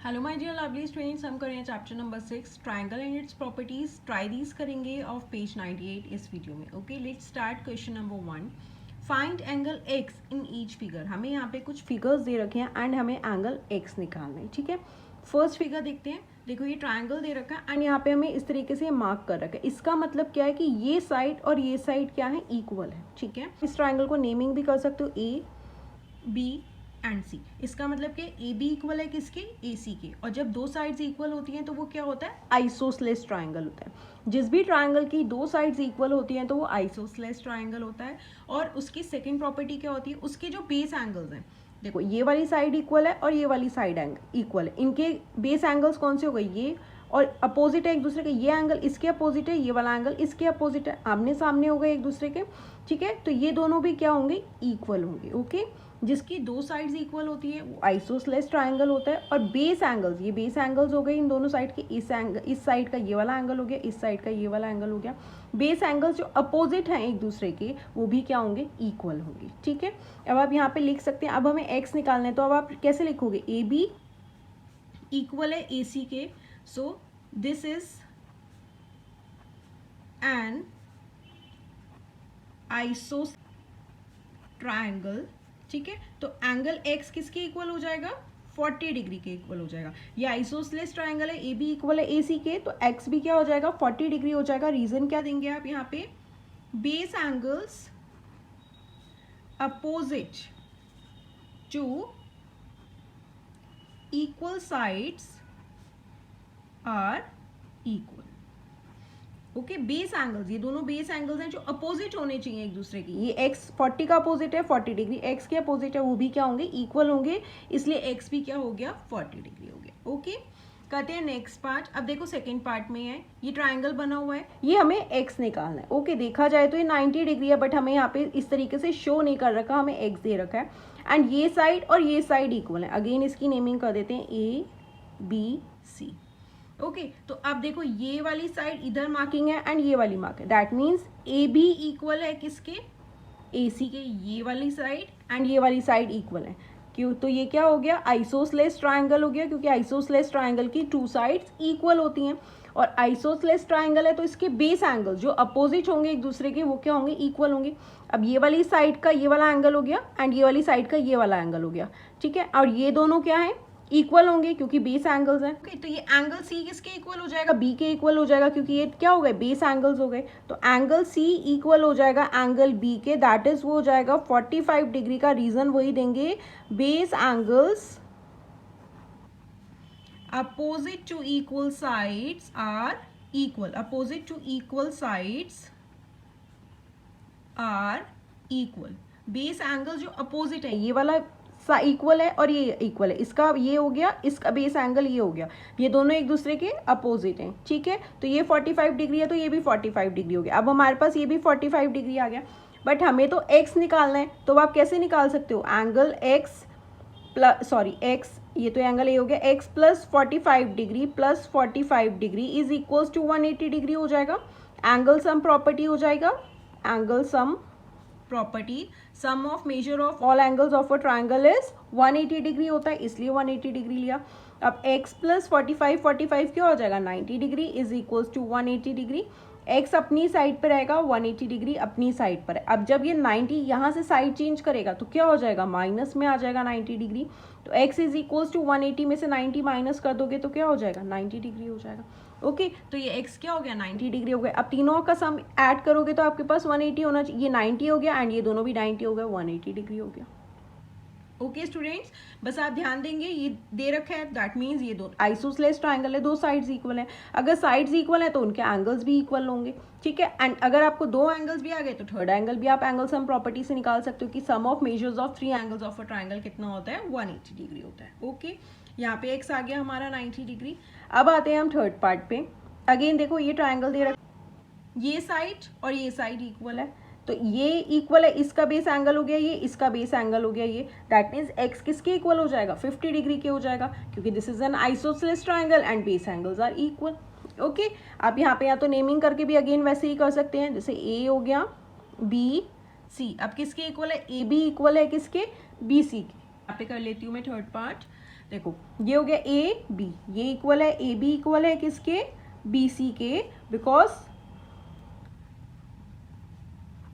Hello my dear lovely students, हम करें chapter number 6 triangle and its properties. Try these करेंगे of page 98 इस video में। Okay, let's start question number 1। Find angle x in each figure. हमें यहाँ पे कुछ फिगर्स दे रखे हैं एंड हमें एंगल x निकालना है। ठीक है, फर्स्ट फिगर देखते हैं। देखो ये ट्रायंगल दे रखा है एंड यहाँ पे हमें इस तरीके से मार्क कर रखा है। इसका मतलब क्या है कि ये साइड और ये साइड क्या है, इक्वल है। ठीक है, इस ट्रायंगल को नेमिंग भी कर सकते हो ए बी एंड सी। इसका मतलब कि ए बी इक्वल है किसके, ए सी के। और जब दो साइड्स इक्वल होती हैं तो वो क्या होता है, आइसोसेलेस ट्रायंगल होता है। जिस भी ट्रायंगल की दो साइड्स इक्वल होती हैं तो वो आइसोसेलेस ट्रायंगल होता है। और उसकी सेकंड प्रॉपर्टी क्या होती है, उसके जो बेस एंगल्स हैं, देखो ये वाली साइड इक्वल है और ये वाली साइड एंगल इक्वल है। इनके बेस एंगल्स कौन से हो गए, ये और अपोजिट है एक दूसरे के। ये एंगल इसके अपोजिट है, ये वाला एंगल इसके अपोजिट है, आमने सामने हो गए एक दूसरे के। ठीक है, तो ये दोनों भी क्या होंगे, इक्वल होंगे। ओके, जिसकी दो साइड्स इक्वल होती है वो आइसोसेलेस ट्रायंगल होता है। और बेस एंगल्स, ये बेस एंगल्स हो गए इन दोनों साइड के। इस साइड का ये वाला एंगल हो गया, इस साइड का ये वाला एंगल हो गया। बेस एंगल्स जो अपोजिट हैं एक दूसरे के वो भी क्या होंगे, इक्वल होंगे। ठीक है, अब आप यहाँ पे लिख सकते हैं। अब हमें एक्स निकालना है तो अब आप कैसे लिखोगे, ए बी इक्वल है ए सी के। So this is an isosceles triangle. ठीक है, तो एंगल x किसके इक्वल हो जाएगा, 40 डिग्री के इक्वल हो जाएगा। ये आइसोसेलेस ट्रायंगल है, ए बी इक्वल है ए सी के, तो x भी क्या हो जाएगा, 40 डिग्री हो जाएगा। रीजन क्या देंगे आप यहाँ पे, base angles opposite to equal sides are equal. Okay, base angles, ये दोनों बेस एंगल्स हैं जो अपोजिट होने चाहिए एक दूसरे की। ये x 40 का अपोजिट है 40 डिग्री, x के अपोजिट है, वो भी क्या होंगे, इक्वल होंगे। इसलिए x भी क्या हो गया, 40 डिग्री हो गया। ओके, कहते हैं नेक्स्ट पार्ट। अब देखो सेकंड पार्ट में है, ये ट्रायंगल बना हुआ है, ये हमें x निकालना है। ओके, देखा जाए तो ये 90 डिग्री है, बट हमें यहाँ पे इस तरीके से शो नहीं कर रखा, हमें x दे रखा है। एंड ये साइड और ये साइड इक्वल है। अगेन इसकी नेमिंग कर देते हैं ए बी सी। ओके, तो अब देखो ये वाली साइड इधर मार्किंग है एंड ये वाली मार्क है। That means A B equal है किसके, ए सी के। ये वाली साइड एंड ये वाली साइड इक्वल है। क्यों, तो ये क्या हो गया, आइसोसेलेस ट्रायंगल हो गया, क्योंकि आइसोसेलेस ट्रायंगल की टू साइड्स इक्वल होती हैं। और आइसोसेलेस ट्रायंगल है तो इसके बेस एंगल जो अपोजिट होंगे एक दूसरे के वो क्या होंगे, इक्वल होंगे। अब ये वाली साइड का ये वाला एंगल हो गया एंड ये वाली साइड का ये वाला एंगल हो गया। ठीक है, और ये दोनों क्या है, इक्वल होंगे क्योंकि बेस एंगल्स हैं। ओके, तो ये एंगल सी किसके इक्वल हो जाएगा, बी के इक्वल हो जाएगा, क्योंकि ये क्या हो गए, बेस एंगल्स हो गए। तो एंगल सी इक्वल हो जाएगा एंगल बी के, दैट इज वो हो जाएगा 45 डिग्री का। रीजन वही देंगे, base angles opposite to equal sides are equal. Opposite to equal sides are equal. Base angle जो अपोजिट है, ये वाला इक्वल है और ये इक्वल है, इसका ये हो गया, इसका बेस एंगल ये हो गया, ये दोनों एक दूसरे के अपोजिट हैं। ठीक है, तो ये 45 डिग्री है तो ये भी 45 डिग्री हो गया। अब हमारे पास ये भी 45 डिग्री आ गया, बट हमें तो x निकालना है। तो आप कैसे निकाल सकते हो, एंगल x प्लस x, ये तो एंगल ये हो गया, x plus 45 degree plus 45 degree is equals to 180 degree हो जाएगा। एंगल सम प्रॉपर्टी हो जाएगा, angle sum property, sum of measure of all angles of a triangle is 180 degree होता है, इसलिए 180 डिग्री लिया। अब x प्लस 45 क्या हो जाएगा, 90 degree is equals to 180 degree. x अपनी साइड पर रहेगा, 180 डिग्री अपनी साइड पर है। अब जब ये 90 यहाँ से साइड चेंज करेगा तो क्या हो जाएगा, माइनस में आ जाएगा 90 डिग्री। तो x इज इक्वल्स टू 180 में से 90 माइनस कर दोगे तो क्या हो जाएगा, 90 डिग्री हो जाएगा। ओके, तो ये x क्या हो गया, 90 डिग्री हो गया। अब तीनों का सम ऐड करोगे तो आपके पास 180 होना चाहिए। ये 90 हो गया एंड ये दोनों भी 90 हो गया, 180 डिग्री हो गया। ओके स्टूडेंट्स, बस आप ध्यान देंगे, ये दे रखा है, दैट मीन्स ये दो आइसोसेलेस ट्रायंगल है, दो साइड्स इक्वल है। अगर साइड्स इक्वल है तो उनके एंगल्स भी इक्वल होंगे। ठीक है, एंड अगर आपको दो एंगल्स भी आ गए तो थर्ड एंगल भी आप एंगल सम प्रॉपर्टी से निकाल सकते हो कि sum of measures of three angles of a triangle कितना होता है, 180 डिग्री होता है। ओके, यहाँ पे x आ गया हमारा 90 डिग्री। अब आते हैं हम थर्ड पार्ट पे। अगेन देखो ये ट्रायंगल दे रखा, ये साइड और ये साइड इक्वल है, तो ये इक्वल है, इसका बेस एंगल हो गया ये, इसका बेस एंगल हो गया ये। दैट मीन्स x किसके इक्वल हो जाएगा, 50 डिग्री के हो जाएगा, क्योंकि this is an isosceles triangle and base angles are equal. Okay, आप यहाँ पे या तो नेमिंग करके भी अगेन वैसे ही कर सकते हैं, जैसे a हो गया b c। अब किसके इक्वल है, ए बी इक्वल है किसके, बी सी के। यहाँ पे कर लेती हूँ मैं थर्ड पार्ट। देखो ये हो गया ए बी, ये इक्वल है, ए बी इक्वल है किसके, बी सी के, बिकॉज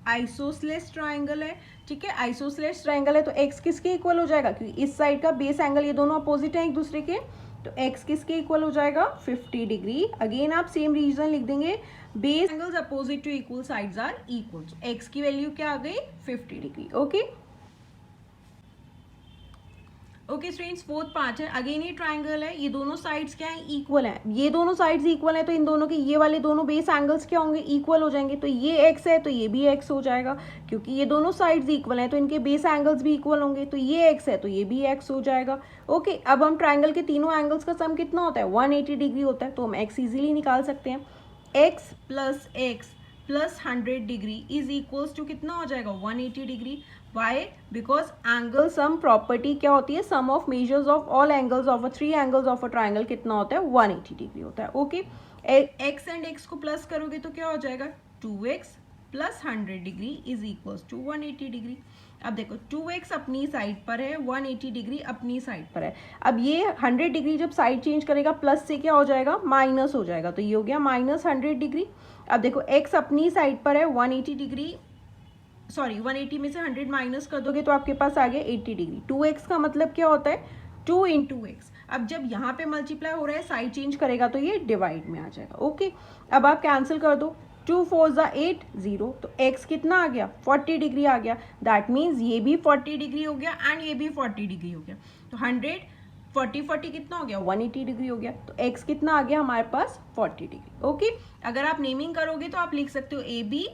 आइसोसेलेस ट्राइंगल है, ठीक है, आइसोसेलेस ट्राइंगल है तो x किसके इक्वल हो जाएगा, क्योंकि इस साइड का बेस एंगल, ये दोनों अपोजिट हैं एक दूसरे के, तो x किसके इक्वल हो जाएगा 50 डिग्री। अगेन आप सेम रीजन लिख देंगे, base angles opposite to equal sides are equal, x की वैल्यू क्या आ गई 50 degree. Okay okay students, fourth part है, अगेन ये ट्राइंगल है, ये दोनों साइड्स क्या है इक्वल है, ये दोनों साइड्स इक्वल है तो इन दोनों के ये वाले दोनों बेस एंगल्स क्या होंगे इक्वल हो जाएंगे, तो ये x है तो ये भी x हो जाएगा, क्योंकि ये दोनों साइड्स इक्वल हैं तो इनके बेस एंगल्स भी इक्वल होंगे, तो ये x है तो ये भी x हो जाएगा। ओके अब हम ट्राइंगल के तीनों एंगल्स का सम कितना होता है 180 डिग्री होता है, तो हम x इजीली निकाल सकते हैं, x plus 100 degree is equals to कितना हो जाएगा 180 degree. Why, because angle sum property क्या होती है, sum of measures of all angles of 3 angles of a triangle कितना होता है 180 डिग्री होता है। ओके x एंड x को प्लस करोगे तो क्या हो जाएगा 2x plus 100 degree is equals to 180 degree. अब देखो 2x अपनी साइड पर है, 180 डिग्री अपनी साइड पर है, अब ये 100 डिग्री जब साइड चेंज करेगा प्लस से क्या हो जाएगा माइनस हो जाएगा, तो ये हो गया माइनस 100 डिग्री। अब देखो x अपनी साइड पर है 180 डिग्री, सॉरी 180 में से 100 माइनस कर दोगे तो आपके पास आ गया 80 डिग्री। 2x का मतलब क्या होता है 2 इंटू एक्स, अब जब यहाँ पे मल्टीप्लाई हो रहा है साइड चेंज करेगा तो ये डिवाइड में आ जाएगा। ओके अब आप कैंसिल कर दो, 2 4 ज़ा 8 0, तो x कितना आ गया 40 डिग्री आ गया, दैट मीन्स ये भी 40 डिग्री हो गया एंड ये भी 40 डिग्री हो गया, तो 100 40 40 कितना हो गया 180 डिग्री हो गया, तो x कितना आ गया हमारे पास 40 डिग्री। ओके अगर आप नेमिंग करोगे तो आप लिख सकते हो ए बी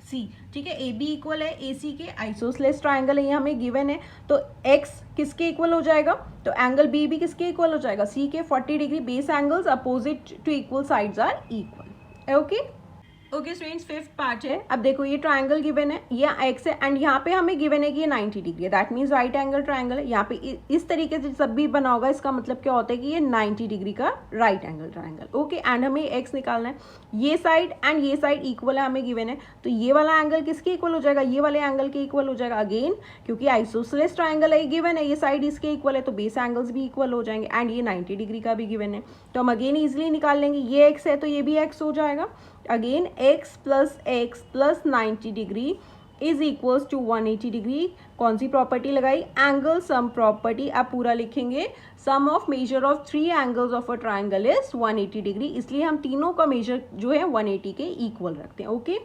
सी, ठीक है, ए बी इक्वल है ए सी के, आइसोसेलेस ट्राइंगल है ये हमें गिवन है, तो x किसके इक्वल हो जाएगा, तो एंगल बी भी किसके इक्वल हो जाएगा सी के, 40 degree, base angles opposite to equal sides are equal. Okay okay students, fifth part है, अब देखो ये ट्राइंगल गिवन है, ये x है एंड यहाँ पे हमें गिवन है कि ये 90 डिग्री है, that means right angle triangle है, यहाँ पे इस तरीके से सब भी बना होगा, इसका मतलब क्या होता है कि ये 90 डिग्री का right angle triangle. Okay and हमें x निकालना है, ये साइड एंड ये साइड इक्वल है हमें गिवन है, तो ये वाला एंगल किसके इक्वल हो जाएगा, ये वाले एंगल के इक्वल हो जाएगा, अगेन क्योंकि आइसोसेलेस ट्राइंगल है गिवन है, ये साइड इसके इक्वल है तो बेस एंगल्स भी इक्वल हो जाएंगे एंड ये 90 डिग्री का भी गिवन है, तो हम अगेन इजिली निकाल लेंगे, ये x है तो ये भी x हो जाएगा, again x plus 90 degree is equals to 180 degree. कौन सी प्रॉपर्टी लगाई, एंगल सम प्रॉपर्टी, आप पूरा लिखेंगे, sum of measure of 3 angles of a triangle is 180 degree, इसलिए हम तीनों का मेजर जो है 180 के इक्वल रखते हैं। ओके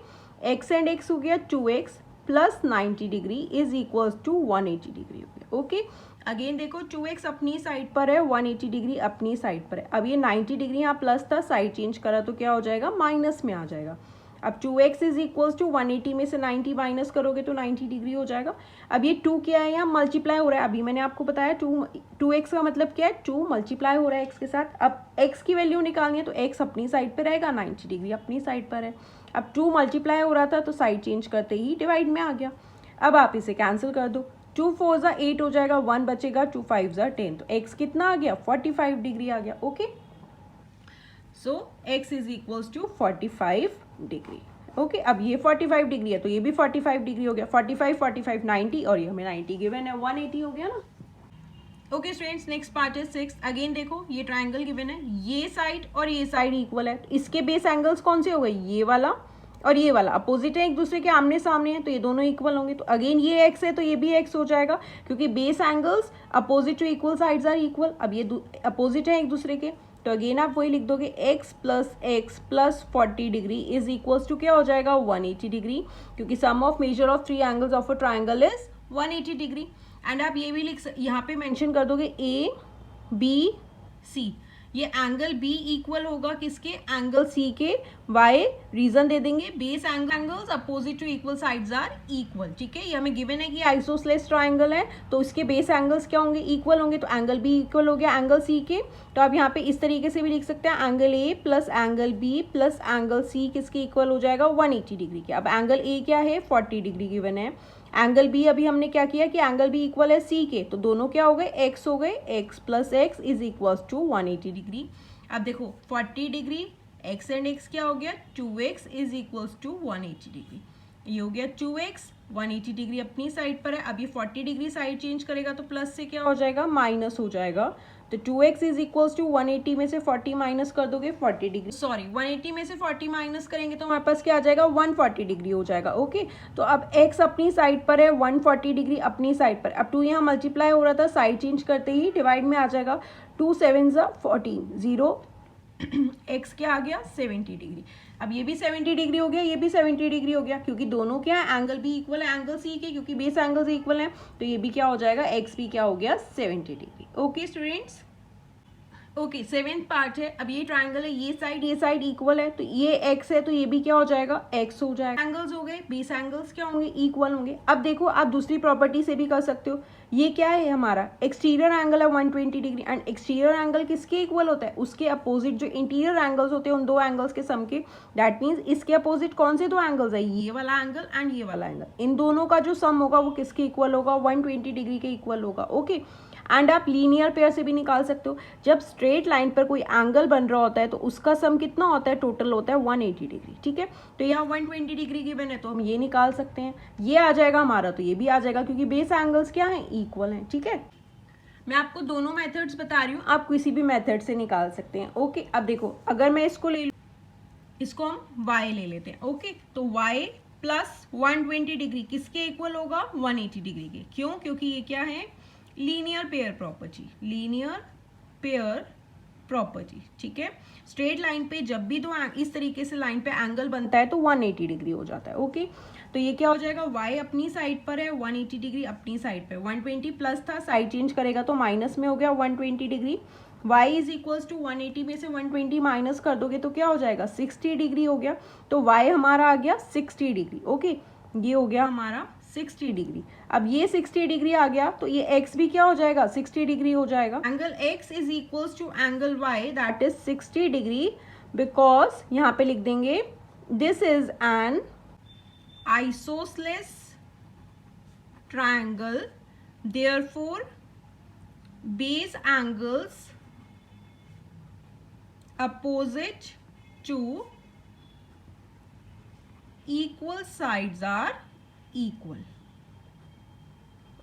x एंड x हो गया 2x plus 90 degree is equals to 180 degree हो गया। ओके अगेन देखो 2x अपनी साइड पर है, 180 डिग्री अपनी साइड पर है, अब ये 90 डिग्री यहाँ प्लस था, साइड चेंज करा तो क्या हो जाएगा माइनस में आ जाएगा, अब 2x इज इक्वल्स टू 180 में से 90 माइनस करोगे तो 90 डिग्री हो जाएगा। अब ये 2 क्या है यहाँ मल्टीप्लाई हो रहा है, अभी मैंने आपको बताया 2x का मतलब क्या है 2 मल्टीप्लाई हो रहा है x के साथ, अब x की वैल्यू निकालनी है तो x अपनी साइड पर रहेगा, 90 डिग्री अपनी साइड पर है, अब 2 मल्टीप्लाई हो रहा था तो साइड चेंज करते ही डिवाइड में आ गया, अब आप इसे कैंसिल कर दो, 2 4 ज़ा 8 हो जाएगा, 1 बचेगा, 2 5 ज़ा 10, तो x कितना आ गया 45 डिग्री आ गया। Okay so x is equals to 45 degree. Okay अब ये 45 डिग्री है तो ये भी 45 डिग्री हो गया, 45 45 90 और ये हमें 90 गिवन है, 180 हो गया ना। ओके स्टूडेंट्स नेक्स्ट पार्ट है 6, अगेन देखो ये ट्राइंगल गिवन है, ये साइड और ये साइड इक्वल है, इसके बेस एंगल्स कौन से हो गए, ये वाला और ये वाला अपोजिट है, एक दूसरे के आमने सामने है तो ये दोनों इक्वल होंगे, तो अगेन ये x है तो ये भी x हो जाएगा, क्योंकि base angles opposite to equal sides are equal, अब ये अपोजिट है एक दूसरे के, तो अगेन आप वही लिख दोगे x plus 40 degree is equals to क्या हो जाएगा 180 डिग्री, क्योंकि sum of measure of 3 angles of a triangle is 180 degree. And आप ये भी यहाँ पे मेंशन कर दोगे a b c, ये एंगल B इक्वल होगा किसके, एंगल C के, वाई रीजन दे देंगे, base angles opposite to equal sides are equal, ठीक है, ये हमें गिवन है कि आइसोसेलेस ट्राइंगल है तो इसके बेस एंगल्स क्या होंगे इक्वल होंगे, तो एंगल B इक्वल हो गया एंगल C के, तो आप यहाँ पे इस तरीके से भी लिख सकते हैं, angle A plus angle B plus angle C किसके इक्वल हो जाएगा 180 डिग्री के। अब एंगल A क्या है 40 डिग्री गिवन है, एंगल बी अभी हमने क्या किया कि एंगल बी इक्वल है सी के, तो दोनों क्या हो गए एक्स हो गए, x plus x is equal to 180 degree. अब देखो 40 डिग्री एक्स एंड एक्स क्या हो गया 2x is equal to 180 degree. ये हो गया 2x, 180 डिग्री अपनी साइड पर है। अब ये 40 डिग्री साइड चेंज करेगा तो प्लस से क्या हो जाएगा, माइनस हो जाएगा। तो 2x इज इक्वल्स टू 180 में से 40 माइनस कर दोगे 40 डिग्री, सॉरी 180 में से 40 माइनस करेंगे तो हमारे पास क्या आ जाएगा, 140 डिग्री हो जाएगा। ओके, तो अब x अपनी साइड पर है, 140 डिग्री अपनी साइड पर। अब 2 यहाँ मल्टीप्लाई हो रहा था, साइड चेंज करते ही डिवाइड में आ जाएगा। 2 7 14, 0 x क्या आ गया, 70 डिग्री। अब ये भी 70 डिग्री हो गया, ये भी 70 डिग्री हो गया, क्योंकि दोनों क्या है, एंगल भी इक्वल है एंगल सी के, क्योंकि बेस एंगल्स इक्वल है। तो ये भी क्या हो जाएगा, x भी क्या हो गया, 70 degree. Okay students, okay seventh part है। अब ये ट्राइंगल है, ये साइड इक्वल है, तो ये x है तो ये भी क्या हो जाएगा, x हो जाएगा। एंगल्स हो गए, बेस एंगल्स क्या होंगे, इक्वल होंगे। अब देखो आप दूसरी प्रॉपर्टी से भी कर सकते हो। ये क्या है हमारा एक्सटीरियर एंगल है 120 डिग्री, एंड एक्सटीरियर एंगल किसके इक्वल होता है, उसके अपोजिट जो इंटीरियर एंगल्स होते हैं उन दो एंगल्स के सम के। दैट मीन्स इसके अपोजिट कौन से दो एंगल्स है, ये वाला एंगल एंड ये वाला एंगल, इन दोनों का जो सम होगा वो किसके इक्वल होगा, 120 डिग्री के इक्वल होगा। ओके, एंड आप लीनियर पेयर से भी निकाल सकते हो। जब स्ट्रेट लाइन पर कोई एंगल बन रहा होता है तो उसका सम कितना होता है, टोटल होता है 180 डिग्री। ठीक है, तो यहाँ 120 डिग्री गिवन है तो हम ये निकाल सकते हैं, ये आ जाएगा हमारा, तो ये भी आ जाएगा क्योंकि बेस एंगल्स क्या हैं, इक्वल हैं। ठीक है, मैं आपको दोनों मेथड्स बता रही हूँ, आप किसी भी मेथड से निकाल सकते हैं। ओके, अब देखो अगर मैं इसको ले लूँ, इसको हम y ले लेते हैं। ओके, तो y प्लस 120 डिग्री किसके इक्वल होगा, 180 डिग्री के। क्यों, क्योंकि ये क्या है, linear pair property, linear pair property. ठीक है, स्ट्रेट लाइन पे जब भी दो इस तरीके से लाइन पे एंगल बनता है तो 180 डिग्री हो जाता है। ओके, तो ये क्या हो जाएगा, y अपनी साइड पर है, 180 डिग्री अपनी साइड पर, 120 प्लस था, साइड चेंज करेगा तो माइनस में हो गया 120 degree. y is equals to 180 में से 120 माइनस कर दोगे तो क्या हो जाएगा, 60 डिग्री हो गया। तो y हमारा आ गया 60 डिग्री। ओके, ये हो गया हमारा 60 डिग्री। अब ये 60 डिग्री आ गया तो ये x भी क्या हो जाएगा, 60 डिग्री हो जाएगा। Angle x is equals to angle y that is 60 degree, because यहाँ पे लिख देंगे this is an isosceles triangle, therefore base angles opposite to equal sides are equal.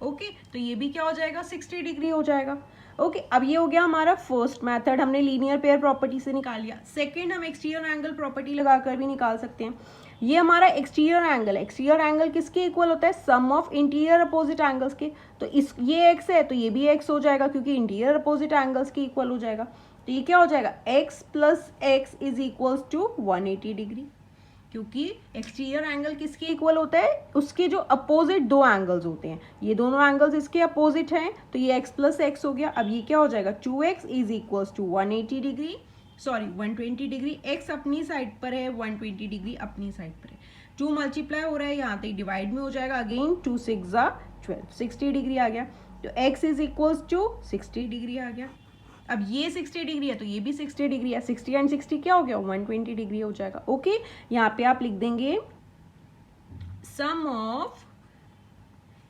Okay, तो ये भी क्या हो जाएगा, 60 डिग्री हो जाएगा। ओके, अब ये हो गया हमारा फर्स्ट मेथड, हमने लीनियर पेयर प्रॉपर्टी से निकाल लिया। सेकंड, हम एक्सटीरियर एंगल प्रॉपर्टी लगाकर भी निकाल सकते हैं। ये हमारा एक्सटीरियर एंगल है, एक्सटीरियर एंगल किसके इक्वल होता है, sum of interior opposite angles के। तो इस ये x है तो ये भी x हो जाएगा, क्योंकि इंटीरियर अपोजिट एंगल्स के इक्वल हो जाएगा। तो ये क्या हो जाएगा, x plus x is equals to 180 degree, क्योंकि एक्सटीरियर एंगल किसके इक्वल होता है, उसके जो अपोजिट दो एंगल्स होते हैं, ये दोनों एंगल्स इसके अपोजिट हैं, तो ये x प्लस x हो गया। अब ये क्या हो जाएगा, 2x is equals to 180 degree, sorry 120 degree, x अपनी साइड पर है, 120 डिग्री अपनी साइड पर है। 2 मल्टीप्लाई हो रहा है, यहाँ तक डिवाइड में हो जाएगा, अगेन 2 6 12, 60 डिग्री आ गया। तो x is equals to 60 degree आ गया। अब ये 60 डिग्री है तो ये भी 60 डिग्री है, 60 एंड 60 क्या हो गया, 120 डिग्री हो जाएगा। ओके, यहाँ पे आप लिख देंगे sum of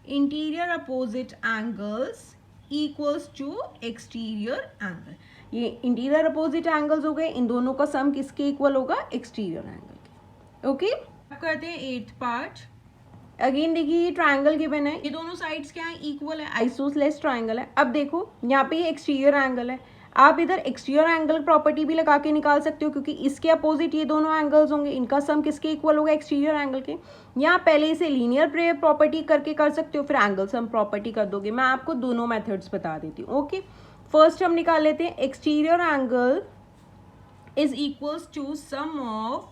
interior opposite angles equals to exterior angle. ये इंटीरियर अपोजिट एंगल्स हो गए, इन दोनों का सम किसके इक्वल होगा, एक्सटीरियर एंगल के। ओके, अब करते हैं 8th पार्ट। अगेन देखिए ये ट्रायंगल गिवन है, ये दोनों साइड्स क्या है, इक्वल है, आइसोसेलेस ट्रायंगल है। अब देखो यहाँ पे ये एक्सटीरियर एंगल है, आप इधर एक्सटीरियर एंगल प्रॉपर्टी भी लगा के निकाल सकते हो, क्योंकि इसके अपोजिट ये दोनों एंगल्स होंगे, इनका सम किसके इक्वल होगा, एक्सटीरियर एंगल के। यहाँ पहले इसे लीनियर प्रॉपर्टी करके कर सकते हो, फिर एंगल सम प्रॉपर्टी कर दोगे। मैं आपको दोनों मेथड्स बता देती हूँ। ओके, फर्स्ट हम निकाल लेते हैं, exterior angle is equals to sum of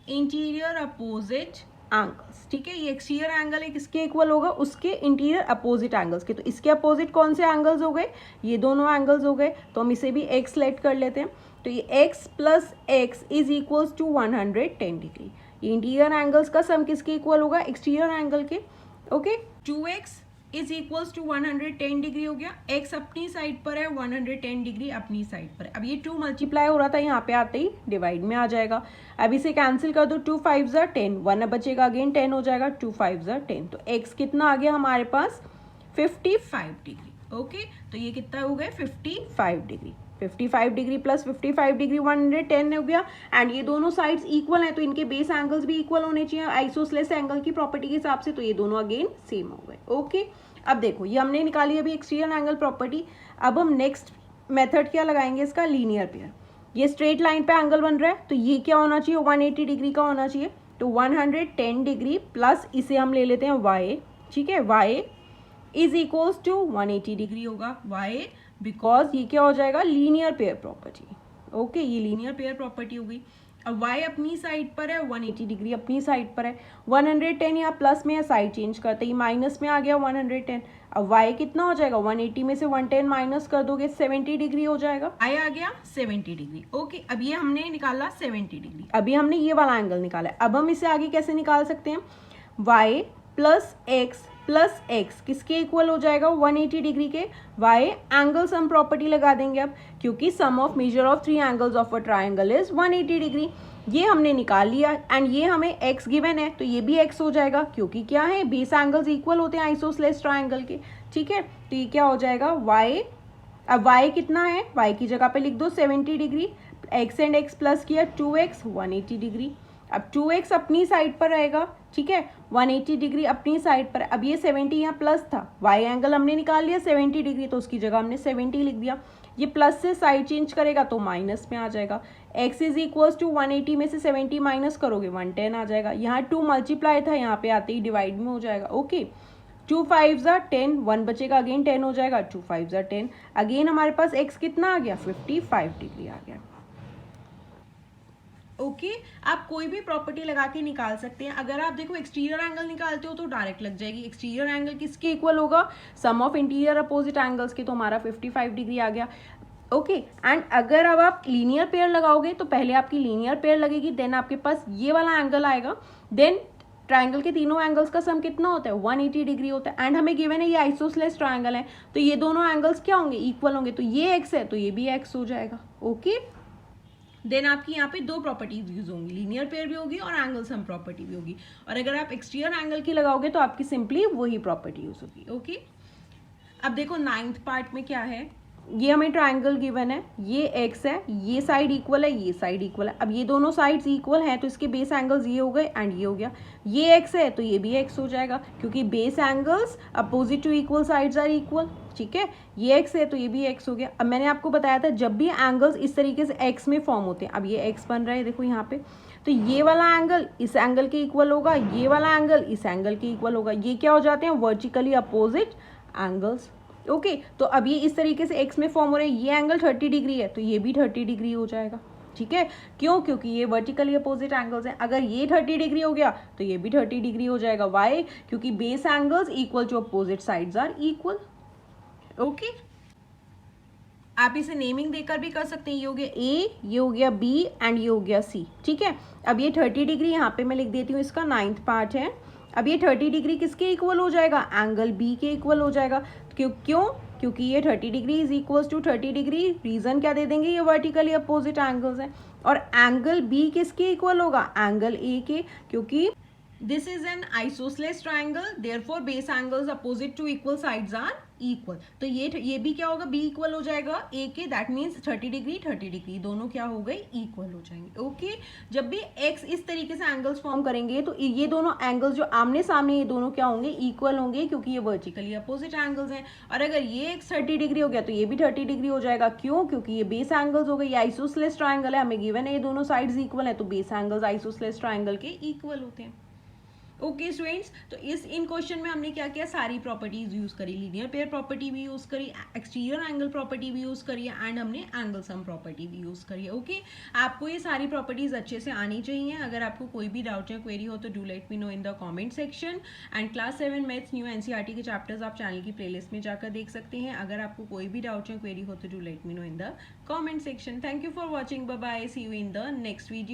interior opposite angles. ठीक है, ये एक्सटीरियर एंगल है, किसके इक्वल होगा, उसके इंटीरियर अपोजिट एंगल्स के। तो इसके अपोजिट कौन से एंगल्स हो गए, ये दोनों एंगल्स हो गए, तो हम इसे भी x लेट कर लेते हैं। तो ये x plus x is equals to 110 degree. ये इंटीरियर एंगल्स का सम किसके इक्वल होगा, एक्सटीरियर एंगल के। Okay, 2x is equals to 110 degree हो गया, x अपनी साइड पर है, 110 डिग्री अपनी साइड पर है। अब ये 2 मल्टीप्लाई हो रहा था, यहाँ पे आते ही डिवाइड में आ जाएगा। अब इसे कैंसिल कर दो, 2 5 10, 1 बचेगा, अगेन 10 हो जाएगा, 2 5 10। तो x कितना आ गया हमारे पास, 55 डिग्री। ओके, तो ये कितना हो गया, 55 डिग्री। 55 डिग्री प्लस 55 डिग्री 110 हो गया, एंड ये दोनों साइड्स इक्वल हैं तो इनके बेस एंगल्स भी इक्वल होने चाहिए आइसोसेलेस एंगल की प्रॉपर्टी के हिसाब से, तो ये दोनों अगेन सेम हो गए। ओके, अब देखो ये हमने निकाली अभी एक्सटीरियर एंगल प्रॉपर्टी। अब हम नेक्स्ट मेथड क्या लगाएंगे इसका, लीनियर पेयर। ये स्ट्रेट लाइन पे एंगल बन रहा है तो ये क्या होना चाहिए, 180 डिग्री का होना चाहिए, तो 110 डिग्री प्लस इसे हम ले लेते हैं y, ठीक है, y is equals to 180 degree होगा, y बिकॉज ये क्या हो जाएगा, लीनियर पेयर प्रॉपर्टी। ओके, ये लीनियर पेयर प्रॉपर्टी हो गई। अब y अपनी साइड पर है, 180 डिग्री अपनी साइड पर है, 110 यहाँ प्लस में है, साइड चेंज करते ही माइनस में आ गया 110। अब y कितना हो जाएगा, 180 में से 110 माइनस कर दोगे 70 डिग्री हो जाएगा, y आ गया 70 डिग्री। ओके, अब ये हमने निकाला 70 डिग्री, अभी हमने ये वाला एंगल निकाला है। अब हम इसे आगे कैसे निकाल सकते हैं, y प्लस x किसके इक्वल हो जाएगा, 180 डिग्री के, y एंगल सम प्रॉपर्टी लगा देंगे अब, क्योंकि sum of measure of 3 angles of a triangle is 180 degree. ये हमने निकाल लिया एंड ये हमें x गिवन है तो ये भी x हो जाएगा, क्योंकि क्या है, बेस एंगल्स इक्वल होते हैं आइसोसेलेस ट्राइंगल के, ठीक है। तो ये क्या हो जाएगा, y, अब y कितना है, y की जगह पे लिख दो 70 degree, x and x plus किया 2x 180 डिग्री। अब 2x अपनी साइड पर रहेगा, ठीक है, 180 डिग्री अपनी साइड पर। अब ये 70 यहाँ प्लस था, y एंगल हमने निकाल लिया 70 डिग्री तो उसकी जगह हमने 70 लिख दिया। ये प्लस से साइड चेंज करेगा तो माइनस में आ जाएगा, x इज इक्वल्स टू 180 में से 70 माइनस करोगे 110 आ जाएगा। यहाँ 2 मल्टीप्लाई था, यहाँ पे आते ही डिवाइड में हो जाएगा। ओके, 2 5 10, 1 बचेगा, अगेन 10 हो जाएगा, 2 5 10, अगेन हमारे पास x कितना आ गया, 55 डिग्री आ गया। ओके, आप कोई भी प्रॉपर्टी लगा के निकाल सकते हैं। अगर आप देखो एक्सटीरियर एंगल निकालते हो तो डायरेक्ट लग जाएगी, एक्सटीरियर एंगल किसके इक्वल होगा, सम ऑफ इंटीरियर अपोजिट एंगल्स के, तो हमारा 55 डिग्री आ गया। ओके, एंड अगर अब आप लीनियर पेयर लगाओगे तो पहले आपकी लीनियर पेयर लगेगी, देन आपके पास ये वाला एंगल आएगा, देन ट्राइंगल के तीनों एंगल्स का सम कितना होता है, 180 डिग्री होता है, एंड हमें गिवन है ये आइसोसेलेस ट्राइंगल है तो ये दोनों एंगल्स क्या होंगे, इक्वल होंगे, तो ये x है तो ये भी x हो जाएगा। ओके, देन आपकी यहाँ पे 2 प्रॉपर्टीज यूज होंगी, लीनियर पेयर भी होगी और एंगल सम प्रॉपर्टी भी होगी, और अगर आप एक्सटीरियर एंगल की लगाओगे तो आपकी सिंपली वही प्रॉपर्टी यूज होगी। ओके, अब देखो 9th पार्ट में क्या है, ये हमें ट्राइंगल गिवन है, ये x है, ये साइड इक्वल है, ये साइड इक्वल है। अब ये दोनों साइड्स इक्वल हैं तो इसके बेस एंगल्स ये हो गए एंड ये हो गया, ये x है तो ये भी x हो जाएगा, क्योंकि base angles opposite to equal sides are equal, ठीक है, ये x है तो ये भी x हो गया। अब मैंने आपको बताया था जब भी एंगल्स इस तरीके से x में फॉर्म होते हैं, अब ये x बन रहा है देखो यहाँ पे, तो ये वाला एंगल इस एंगल के इक्वल होगा, ये वाला एंगल इस एंगल के इक्वल होगा, ये क्या हो जाते हैं, वर्टिकली अपोजिट एंगल्स। ओके, तो अब ये इस तरीके से x में फॉर्म हो रहे हैं, ये एंगल 30 डिग्री है तो ये भी 30 डिग्री हो जाएगा, ठीक है, क्यों, क्योंकि ये वर्टिकली अपोजिट एंगल्स हैं। अगर ये 30 डिग्री हो गया तो ये भी 30 डिग्री हो जाएगा, वाई, क्योंकि base angles equal to opposite sides are equal. Okay, आप इसे नेमिंग देकर भी कर सकते हैं, ये हो गया A, ये हो गया B एंड ये हो गया C, ठीक है। अब ये 30 डिग्री यहाँ पे मैं लिख देती हूँ, इसका 9th पार्ट है। अब ये 30 डिग्री किसके इक्वल हो जाएगा, एंगल B के इक्वल हो जाएगा, क्यों, क्योंकि ये 30 degree is equals to 30 degree, reason क्या दे देंगे, ये वर्टिकली अपोजिट एंगल्स हैं, और एंगल B किसके इक्वल होगा, एंगल A के, क्योंकि this is an isosceles triangle, therefore base angles opposite to equal sides are equal, तो ये भी क्या होगा, B इक्वल हो जाएगा A के, दैट मीन्स 30 डिग्री दोनों क्या हो गए, इक्वल हो जाएंगे। ओके, जब भी x इस तरीके से एंगल्स फॉर्म करेंगे तो ये दोनों एंगल्स जो आमने सामने, ये दोनों क्या होंगे, इक्वल होंगे, क्योंकि ये वर्टिकली अपोजिट एंगल्स हैं। और अगर ये x 30 डिग्री हो गया तो ये भी 30 डिग्री हो जाएगा, क्यों, क्योंकि ये बेस एंगल्स हो गए, ये आइसोसेलेस ट्राइंगल है, हमें गिवन है ये दोनों साइड्स इक्वल है, तो बेस एंगल्स आइसोसेलेस ट्राइंगल के इक्वल होते हैं। ओके स्टूडेंट्स, तो इन क्वेश्चन में हमने क्या किया, सारी प्रॉपर्टीज यूज करी, लीनियर पेयर प्रॉपर्टी भी यूज करी, एक्सटीरियर एंगल प्रॉपर्टी भी यूज करी है, एंड हमने एंगल सम प्रॉपर्टी भी यूज करी है। ओके, आपको ये सारी प्रॉपर्टीज अच्छे से आनी चाहिए। अगर आपको कोई भी डाउट या क्वेरी हो तो do let me know in the comment section. And class 7 maths new NCERT के चैप्टर्स आप चैनल की प्लेलिस्ट में जाकर देख सकते हैं। अगर आपको कोई भी डाउट या क्वेरी हो तो do let me know in the comment section. Thank you for watching, bye bye, see you in the next video.